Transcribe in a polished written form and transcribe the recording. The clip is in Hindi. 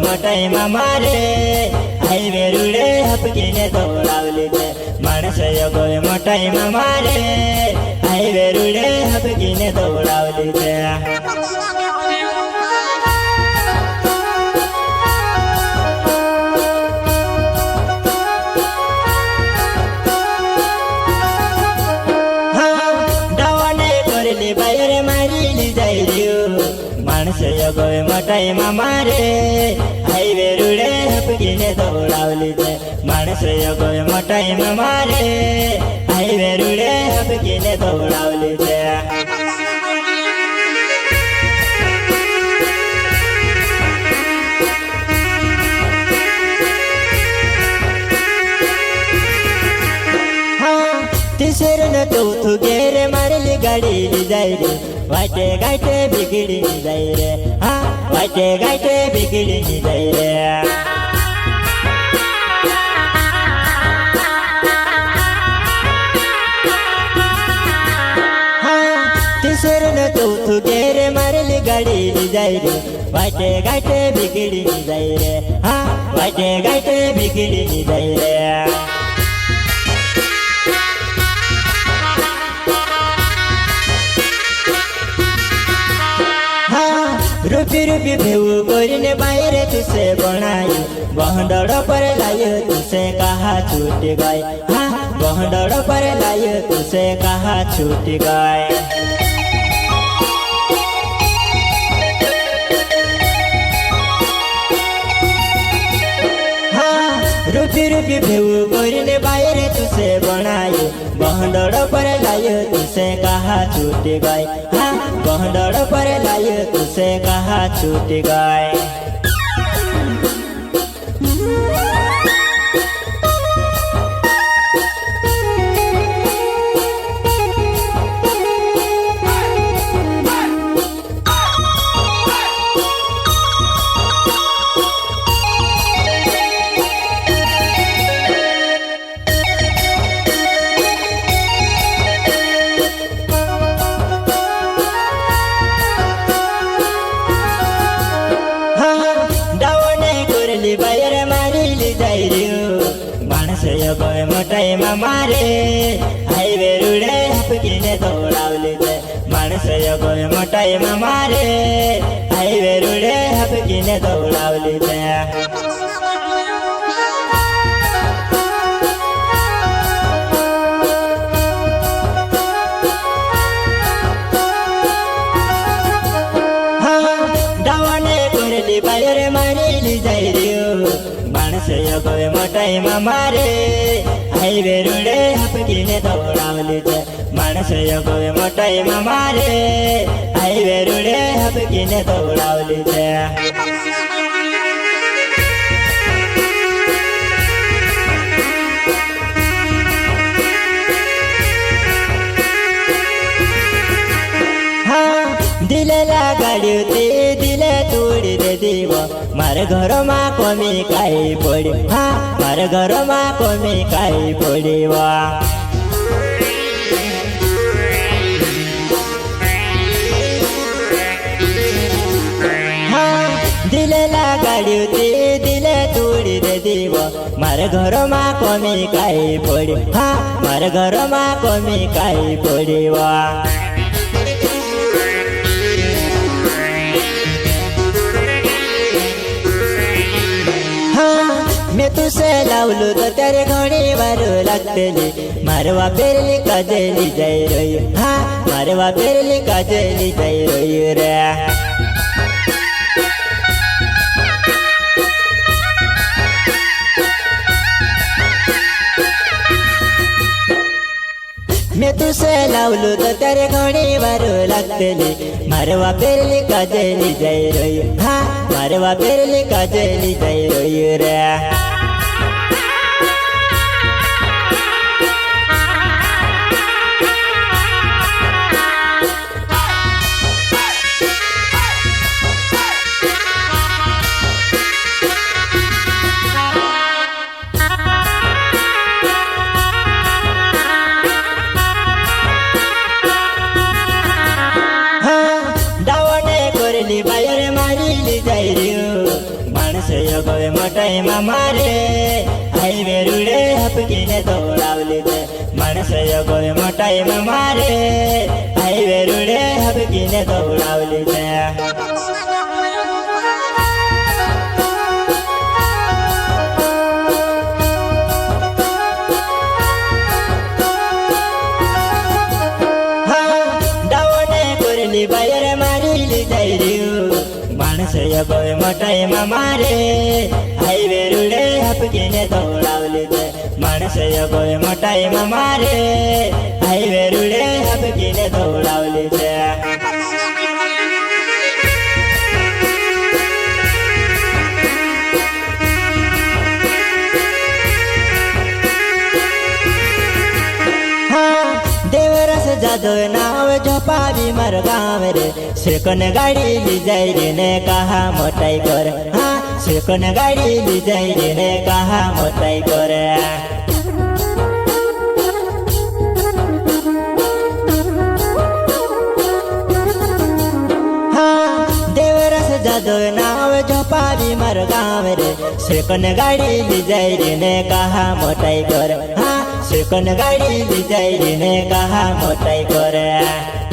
मोटाईमा मारे हायवे रुडे हपकीने दौडावली ते माणस गय मोटाईमा मारे हायवे रुडे हपकीने दौडावली ते बाहेर मारिली जाइयो माणस गय मोटाईमा मारे हायवे रुडे हपकीने दौडावली ते माणस गय मोटाईमा मारे हायवे रुडे हपकीने दौडावली ते तिसरन चौथु गेर मारली गाडी जाई रे वाटे गाटे बिगडी जाई रे हा वाटे गाटे बिगडी जाई रे तिसरन चौथु गेर मारली गाडी जाई रे वाटे गाटे बिगडी जाई रे हा वाटे गाटे बिगडी जाई रे रूपी रूपी भेऊ कोरिने बाहर तुसे बनाई बहडड़ पर लायो तुसे कहा छूट गए हाँ बहडड़ पर लायो तुसे कहा छूट गए रूपी रूपी भेऊ कोरिने बाहर तुसे बनाई बहडड़ पर लायो तुसे कहा छूट गए हाँ बहडड़ पर लायो तुसे कहा छूट गए बाहेर मारिली जाई रे माणस गय मोटाईमा मारे हायवे रुडे हपकीने दौडावली ते माणस गय मोटाईमा मारे हायवे रुडे हपकीने दौडावली ते बाहेर मारिली जाई रे माणस गय मोटाईमा मारे हायवे रुडे हपकीने दौडावली ते माणस गय मोटाईमा मारे हायवे रुडे हपकीने दौडावली ते दिलेला गाडी ते दिले तोडी दे देव मार घरमा कमी काई पडी हा मार घरमा कमी काई पडी वा दिलेला गाडी ते दिले तोडी दे देव मार घरमा कमी काई पडी हा मार घरमा कमी काई पडी वा मैं तुसे लावलो तो तेरे घोड़ी वारो लागतली मारवा पेरली काजली जाई रोय हा मारवा पेरली काजली जाई रोय रे मैं तुसे लावलो तो तेरे घोड़ी वारो लागतली मारवा पेरली काजली जाई रोय हा मारवा पेरली काजली जाई रोय रे गोय मोठाई मारे हायवे रुडे हपकीने दौडावली ते माणस गोय मोठाई मारे हायवे रुडे हपकीने दौडावली ते बायर मारिली जायरियो माणस गोय मोठाई मारे हायवे रुडे हपकीने दौडावली ते माणस गोय मोठाई मारे हायवे रुडे हपकीने दौडावली ते जादो नाव झोपावी मर गाँव रे सिरकन गाड़ी ली जाई रे ने कहा मोटाई कर हाँ सिरकन गाड़ी ली जाई रे ने कहा मोटाई कर जादो नाव झोपावी मर गाँव रे सिरकन गाड़ी ली जाई रे ने कहा मोटाई कर हाँ सिरकन गाड़ी ली जाई रे ने कहा मोटाई कर